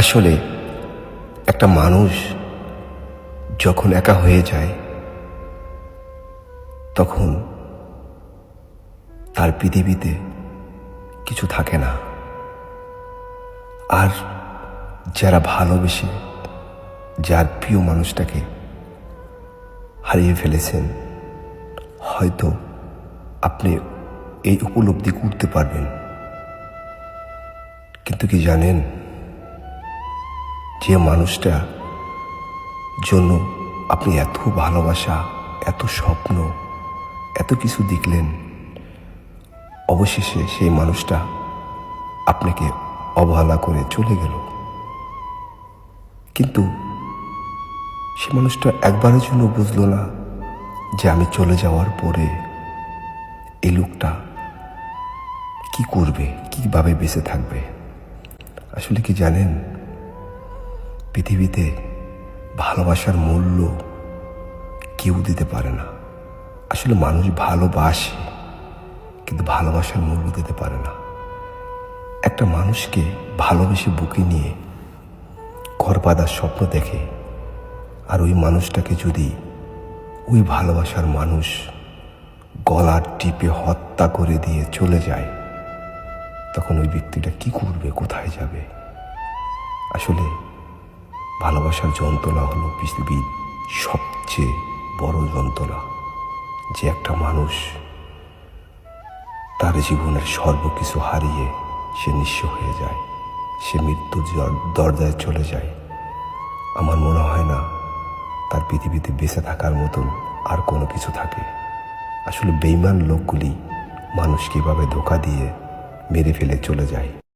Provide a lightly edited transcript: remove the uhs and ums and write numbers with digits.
আসলে একটা মানুষ যখন একা হয়ে যায় তখন তার পৃথিবীতে কিছু থাকে না। আর যারা ভালোবেসে যার প্রিয় মানুষটাকে হারিয়ে ফেলেছেন, হয়তো আপনি এই উপলব্ধি করতে পারবেন। কিন্তু কি জানেন, যে মানুষটা জন্য আপনি এত ভালোবাসা, এত স্বপ্ন, এত কিছু দেখলেন, অবশেষে সেই মানুষটা আপনাকে অবহেলা করে চলে গেল। কিন্তু সে মানুষটা একবারের জন্য বুঝলো না যে আমি চলে যাওয়ার পরে এই লোকটা কি করবে, কিভাবে বেঁচে থাকবে। আসলে কি জানেন, পৃথিবীতে ভালোবাসার মূল্য কেউ দিতে পারে না। আসলে মানুষ ভালোবাসে, কিন্তু ভালোবাসার মূল্য দিতে পারে না। একটা মানুষকে ভালোবেসে বুকে নিয়ে ঘর বাঁধার স্বপ্ন দেখে, আর ওই মানুষটাকে যদি ওই ভালোবাসার মানুষ গলা টিপে হত্যা করে দিয়ে চলে যায়, তখন ওই ব্যক্তিটা কি করবে, কোথায় যাবে? আসলে ভালোবাসার যন্ত্রণা হলো পৃথিবীর সবচেয়ে বড় যন্ত্রণা। যে একটা মানুষ তার জীবনের সর্বকিছু হারিয়ে সে নিঃস্ব হয়ে যায়, সে মৃত্যুর দরজায় চলে যায়। আমার মনে হয় না তার পৃথিবীতে বেঁচে থাকার মতন আর কোনো কিছু থাকে। আসলে বেঈমান লোকগুলি মানুষকে এভাবে ধোঁকা দিয়ে মেরে ফেলে চলে যায়।